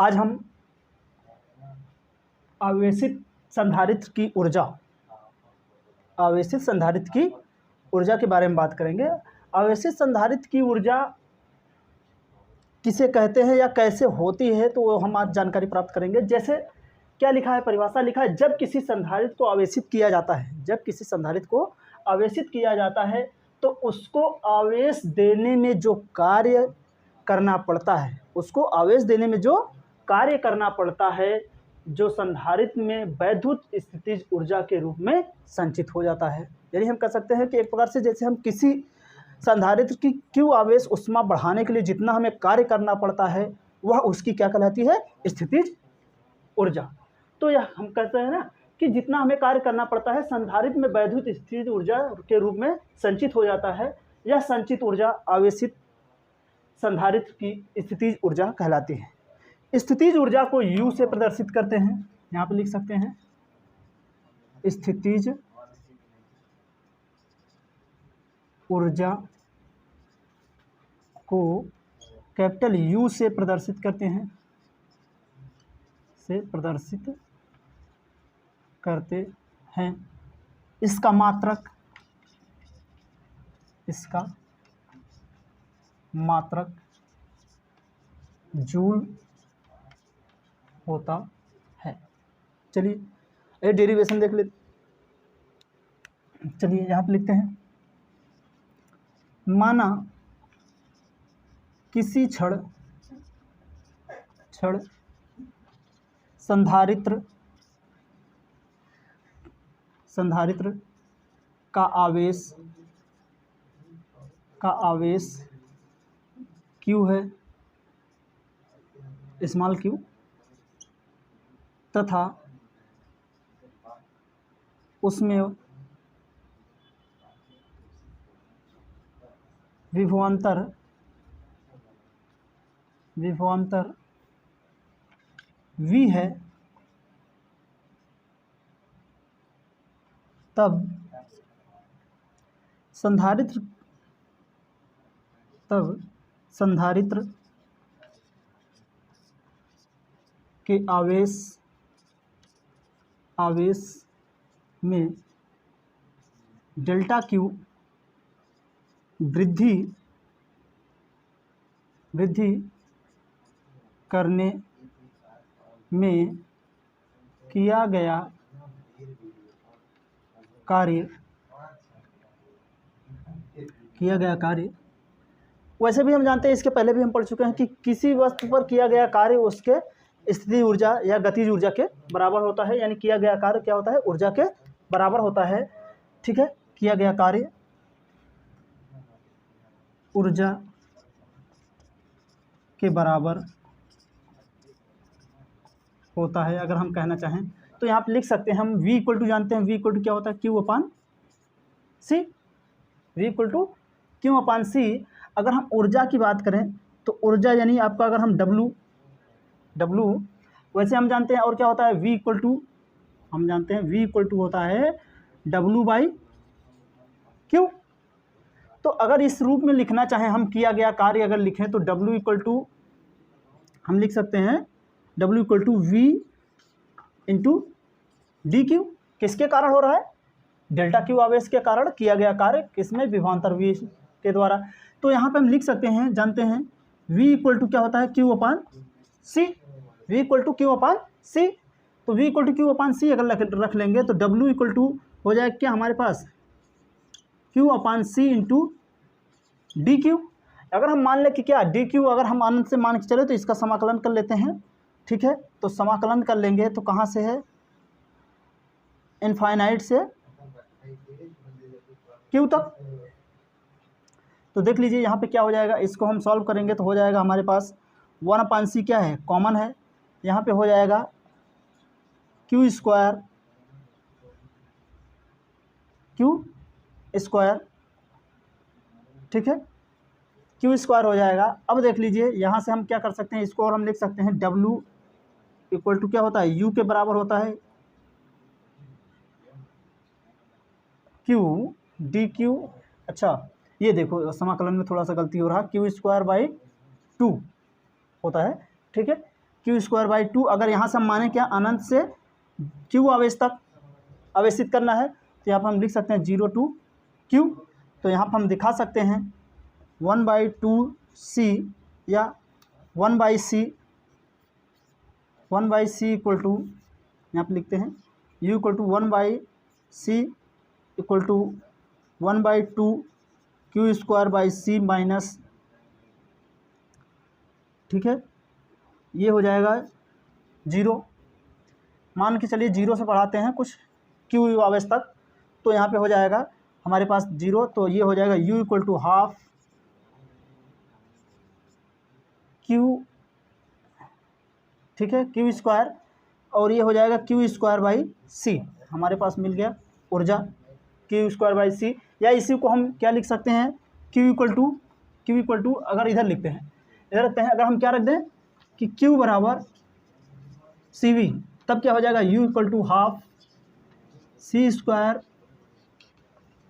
आज हम आवेशित संधारित्र की ऊर्जा के बारे में बात करेंगे। आवेशित संधारित्र की ऊर्जा किसे कहते हैं या कैसे होती है, तो वो हम आज जानकारी प्राप्त करेंगे। जैसे क्या लिखा है, परिभाषा लिखा है, जब किसी संधारित्र को आवेशित किया जाता है, तो उसको आवेश देने में जो कार्य करना पड़ता है, जो संधारित्र में वैद्युत स्थितिज ऊर्जा के रूप में संचित हो जाता है। यानी हम कह सकते हैं कि एक प्रकार से जैसे हम किसी संधारित्र की क्यू आवेश उष्मा बढ़ाने के लिए जितना हमें कार्य करना पड़ता है, वह उसकी क्या कहलाती है, स्थितिज ऊर्जा। तो यह हम कहते हैं ना कि जितना हमें कार्य करना पड़ता है संधारित्र में वैद्युत स्थितिज ऊर्जा के रूप में संचित हो जाता है। यह संचित ऊर्जा आवेशित संधारित्र की स्थितिज ऊर्जा कहलाती है। स्थितिज ऊर्जा को U से प्रदर्शित करते हैं, यहाँ पे लिख सकते हैं स्थितिज ऊर्जा को कैपिटल U से प्रदर्शित करते हैं। इसका मात्रक जूल होता है। चलिए ये डेरिवेशन देख लेते। चलिए यहाँ पे लिखते हैं, माना किसी क्षण संधारित्र का आवेश Q है, स्मॉल q, तथा उसमें विभवांतर V है, तब संधारित्र के आवेश में डेल्टा Q वृद्धि करने में किया गया कार्य वैसे भी हम जानते हैं, इसके पहले भी हम पढ़ चुके हैं कि किसी वस्तु पर किया गया कार्य उसके स्थितिज ऊर्जा या गतिज ऊर्जा के बराबर होता है। यानी किया गया कार्य क्या होता है, ऊर्जा के बराबर होता है। ठीक है, किया गया कार्य ऊर्जा के बराबर होता है। अगर हम कहना चाहें तो यहाँ पे लिख सकते हैं हम V इक्वल टू, जानते हैं V इक्वल टू क्या होता है, Q अपान C। अगर हम ऊर्जा की बात करें तो ऊर्जा यानी आपका, अगर हम W वैसे हम जानते हैं, और क्या होता है V इक्वल टू, हम जानते हैं V इक्वल टू होता है W/Q। तो अगर इस रूप में लिखना चाहें हम, किया गया कार्य अगर लिखें तो W इक्वल टू हम लिख सकते हैं W equal to V into DQ। किसके कारण हो रहा है, डेल्टा Q आवेश के कारण किया गया कार्य, किसमें, विभवांतर V के द्वारा। तो यहाँ पे हम लिख सकते हैं, जानते हैं V इक्वल टू क्या होता है, Q upon C। V equal to Q upon C। तो V equal to Q upon C अगर रख लेंगे तो W इक्वल टू हो जाएगा क्या हमारे पास, Q upon C into DQ। अगर हम मान लें कि क्या DQ अगर हम अनंत से मान के चले तो इसका समाकलन कर लेते हैं। ठीक है, तो समाकलन कर लेंगे तो कहाँ से है, इनफाइनाइट से Q तक। तो देख लीजिए यहाँ पे क्या हो जाएगा, इसको हम सॉल्व करेंगे तो हो जाएगा हमारे पास 1/c क्या है, कॉमन है, यहाँ पे हो जाएगा Q स्क्वायर। ठीक है, Q स्क्वायर हो जाएगा। अब देख लीजिए यहाँ से हम क्या कर सकते हैं, इसको और हम लिख सकते हैं W इक्वल टू क्या होता है, U के बराबर होता है Q DQ। अच्छा ये देखो समाकलन में थोड़ा सा गलती हो रहा, Q² बाई 2 होता है। ठीक है, क्यू स्क्वायर बाई 2। अगर यहाँ से हम माने क्या, अनंत से क्यू आवेश तक आवेशित करना है, तो यहाँ पर हम लिख सकते हैं 0 to Q। तो यहाँ पर हम दिखा सकते हैं 1/2C या 1/C इक्वल टू, यहाँ पर लिखते हैं U equal to 1/C equal to 1/2 Q square by C minus, ठीक है, ये हो जाएगा 0। मान के चलिए 0 से बढ़ाते हैं कुछ Q आवेश तक, तो यहाँ पे हो जाएगा हमारे पास 0, तो ये हो जाएगा U equal to half Q, ठीक है, Q स्क्वायर, और ये हो जाएगा Q स्क्वायर बाई C। हमारे पास मिल गया ऊर्जा Q स्क्वायर बाई C, या इसी को हम क्या लिख सकते हैं, Q इक्वल टू अगर इधर लिखते हैं, इधर रखते हैं, अगर हम क्या रख दें कि Q बराबर CV, तब क्या हो जाएगा U equal to half C square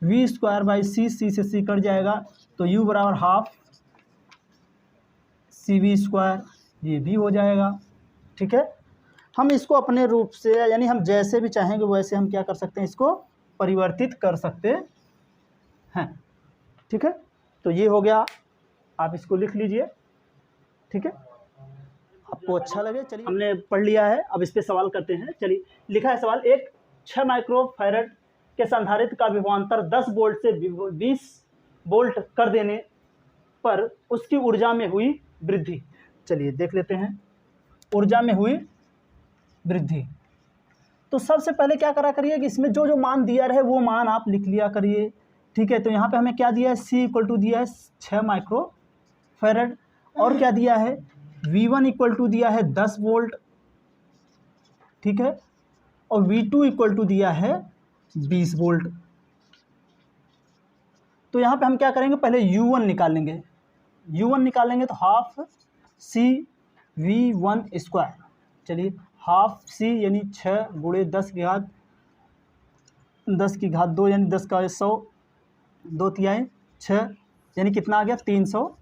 V square by C से C कट जाएगा, तो U बराबर हाफ CV स्क्वायर, ये भी हो जाएगा, ठीक है। हम इसको अपने रूप से, यानी हम जैसे भी चाहेंगे वैसे हम क्या कर सकते हैं, इसको परिवर्तित कर सकते हैं, ठीक है। तो ये हो गया, आप इसको लिख लीजिए, ठीक है, आपको अच्छा लगे। चलिए, हमने पढ़ लिया है, अब इस पर सवाल करते हैं। चलिए, लिखा है सवाल, एक 6 माइक्रोफैरड के संधारित्र का विभवांतर 10 वोल्ट से 20 वोल्ट कर देने पर उसकी ऊर्जा में हुई वृद्धि। चलिए देख लेते हैं, ऊर्जा में हुई वृद्धि। तो सबसे पहले क्या करा करिए कि इसमें जो जो मान दिया रहे वो मान आप लिख लिया करिए, ठीक है। तो यहाँ पे हमें क्या दिया है, C इक्वल टू दिया है 6 माइक्रोफैरड, और क्या दिया है, V1 इक्वल टू दिया है 10 वोल्ट, ठीक है, और V2 इक्वल टू दिया है 20 वोल्ट। तो यहाँ पे हम क्या करेंगे, पहले U1 निकालेंगे। U1 निकालेंगे तो हाफ C V1 स्क्वायर। चलिए, हाफ C यानी 6 गुणे 10 की घात 2, यानी 10 का 100, 2 तिहाई 6, यानी कितना आ गया, 300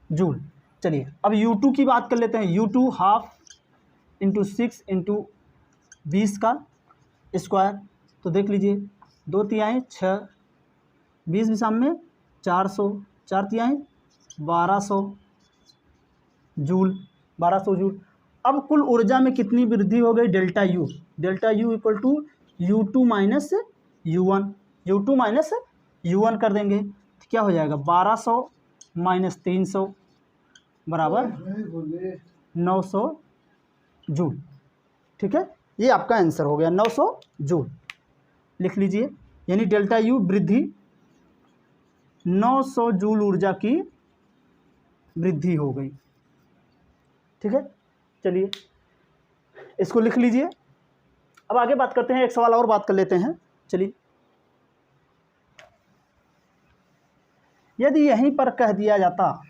जूल। चलिए, अब U2 की बात कर लेते हैं। U2 हाफ इंटू 6 इंटू 20 का स्क्वायर, तो देख लीजिए 2 तिहाई 6, 20 भी सामने 400, 4 तिहाई 1200 जूल, 1200 जूल। अब कुल ऊर्जा में कितनी वृद्धि हो गई, delta U equal to U2 minus U1 minus U1 कर देंगे, तो क्या हो जाएगा, 1200 माइनस 300 बराबर 900 जूल, ठीक है। ये आपका आंसर हो गया 900 जूल, लिख लीजिए। यानी डेल्टा U वृद्धि 900 जूल ऊर्जा की वृद्धि हो गई, ठीक है। चलिए, इसको लिख लीजिए। अब आगे बात करते हैं, एक सवाल और बात कर लेते हैं। चलिए, यदि यहीं पर कह दिया जाता,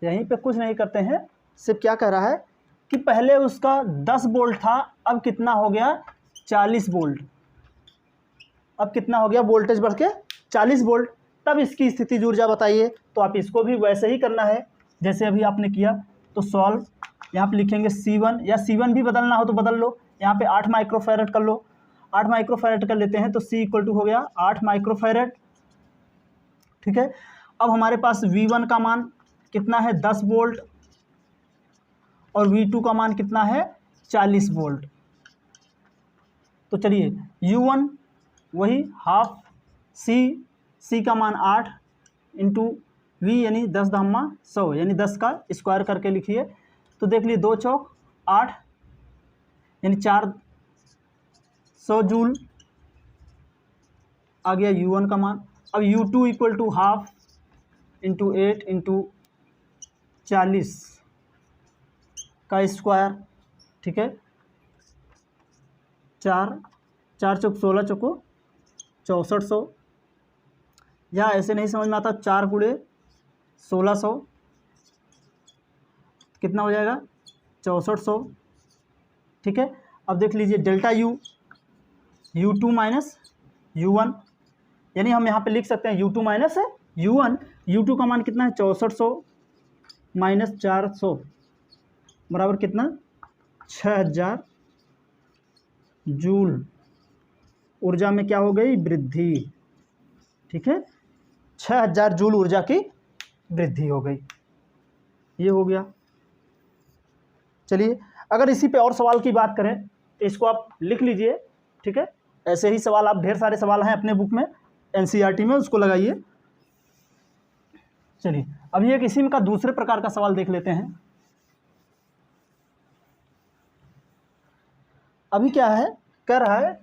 यहीं पे कुछ नहीं करते हैं, सिर्फ क्या कह रहा है कि पहले उसका 10 वोल्ट था, अब कितना हो गया, 40 वोल्ट। अब कितना हो गया, वोल्टेज बढ़ के 40 वोल्ट, तब इसकी स्थितिज ऊर्जा बताइए। तो आप इसको भी वैसे ही करना है जैसे अभी आपने किया। तो सॉल्व, यहाँ पे लिखेंगे C1, या C1 भी बदलना हो तो बदल लो। यहाँ पे 8 माइक्रोफैरड कर लो, 8 माइक्रोफैरड कर लेते हैं, तो C इक्वल टू हो गया 8 माइक्रोफैरड, ठीक है। अब हमारे पास V1 का मान कितना है, 10 वोल्ट, और V2 का मान कितना है, 40 वोल्ट। तो चलिए, U1 वही हाफ C का मान 8 इंटू V यानी 10 धामा 100, यानी 10 का स्क्वायर करके लिखिए। तो देख लीजिए 2 चौक 8 यानी 400 जूल आ गया U1 का मान। अब U2 equal to half into 8 into 40 का स्क्वायर, ठीक है, 4 चौक 16 चौको 6400, या ऐसे नहीं समझ में आता, 4 गुणे 1600 कितना हो जाएगा, 6400, ठीक है। अब देख लीजिए डेल्टा U2 माइनस U1, यानी हम यहाँ पे लिख सकते हैं U2 माइनस U1। U2 का मान कितना है, 6400 माइनस 400, बराबर कितना 6000 जूल ऊर्जा में क्या हो गई वृद्धि। ठीक है, 6000 जूल ऊर्जा की वृद्धि हो गई। ये हो गया। चलिए अगर इसी पे और सवाल की बात करें तो इसको आप लिख लीजिए। ठीक है, ऐसे ही सवाल आप ढेर सारे सवाल हैं अपने बुक में एनसीईआरटी में, उसको लगाइए। चलिए अभी एक इसी में का दूसरे प्रकार का सवाल देख लेते हैं। अभी क्या है, कह रहा है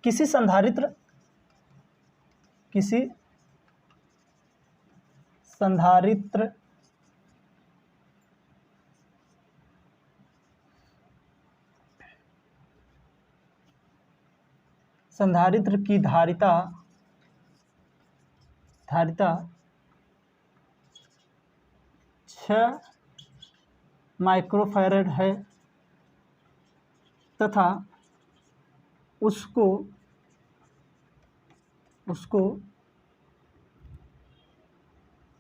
किसी संधारित्र संधारित्र की धारिता 6 माइक्रोफैरड है तथा उसको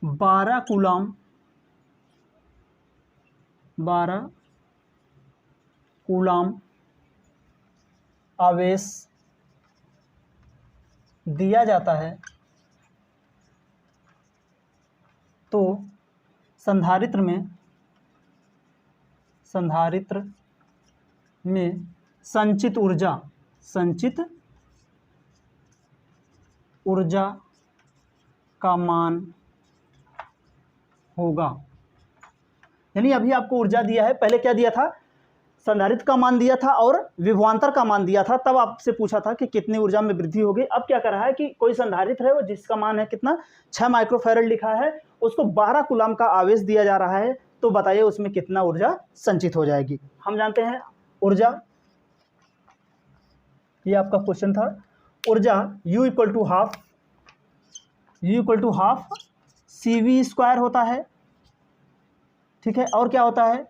12 कूलाम आवेश दिया जाता है तो संधारित्र में संचित ऊर्जा का मान होगा। यानी अभी आपको ऊर्जा दिया है, पहले क्या दिया था, संधारित्र का मान दिया था और विभवांतर का मान दिया था, तब आपसे पूछा था कि कितनी ऊर्जा में वृद्धि होगी। अब क्या कर रहा है कि कोई संधारित्र है वो जिसका मान है कितना 6 माइक्रोफैरड लिखा है, उसको 12 कूलाम का आवेश दिया जा रहा है, तो बताइए उसमें कितना ऊर्जा संचित हो जाएगी। हम जानते हैं ऊर्जा, ये आपका क्वेश्चन था, ऊर्जा U equal to half CV² होता है। ठीक है, और क्या होता है,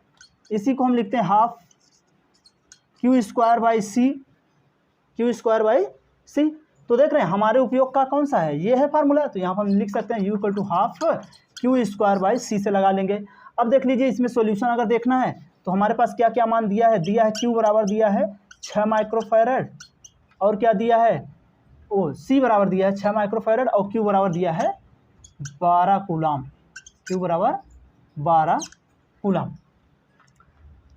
इसी को हम लिखते हैं हाफ Q² तो देख रहे हैं हमारे उपयोग का कौन सा है, ये है फार्मूला, तो यहाँ पर हम लिख सकते हैं U equal to half Q² से लगा लेंगे। अब देख लीजिए इसमें सॉल्यूशन अगर देखना है तो हमारे पास क्या क्या मान दिया है, Q बराबर दिया है 6 माइक्रोफैरड, और क्या दिया है, C बराबर दिया है 6 माइक्रोफैरड, और Q बराबर दिया है 12 कूलाम, Q बराबर 12 कूलाम।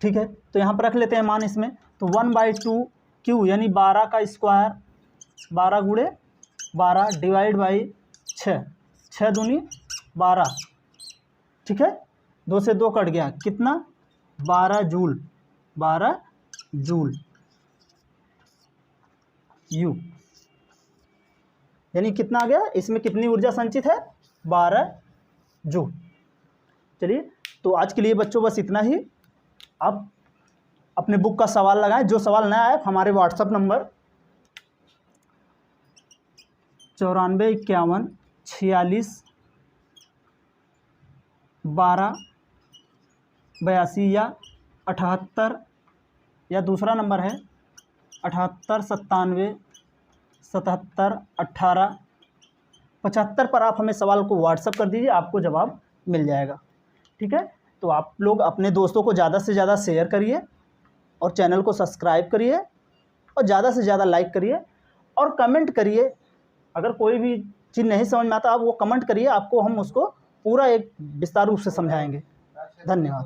ठीक है, तो यहाँ पर रख लेते हैं मान इसमें, तो 1/2 Q यानी 12 का स्क्वायर, 12 गुणे 12 डिवाइड बाई 6, 6 दूनी 12। ठीक है, 2 से 2 कट गया, कितना 12 जूल U, यानी कितना आ गया, इसमें कितनी ऊर्जा संचित है 12 जूल। चलिए तो आज के लिए बच्चों बस इतना ही। आप अपने बुक का सवाल लगाएं, जो सवाल नया आए हमारे व्हाट्सएप नंबर 94 51 46 12 82 या 78, या दूसरा नंबर है 78 97 77 18 75 पर आप हमें सवाल को व्हाट्सएप कर दीजिए, आपको जवाब मिल जाएगा। ठीक है, तो आप लोग अपने दोस्तों को ज़्यादा से ज़्यादा शेयर करिए और चैनल को सब्सक्राइब करिए और ज़्यादा से ज़्यादा लाइक करिए और कमेंट करिए। अगर कोई भी चीज़ नहीं समझ में आता आप वो कमेंट करिए, आपको हम उसको पूरा एक विस्तार रूप से समझाएंगे। धन्यवाद।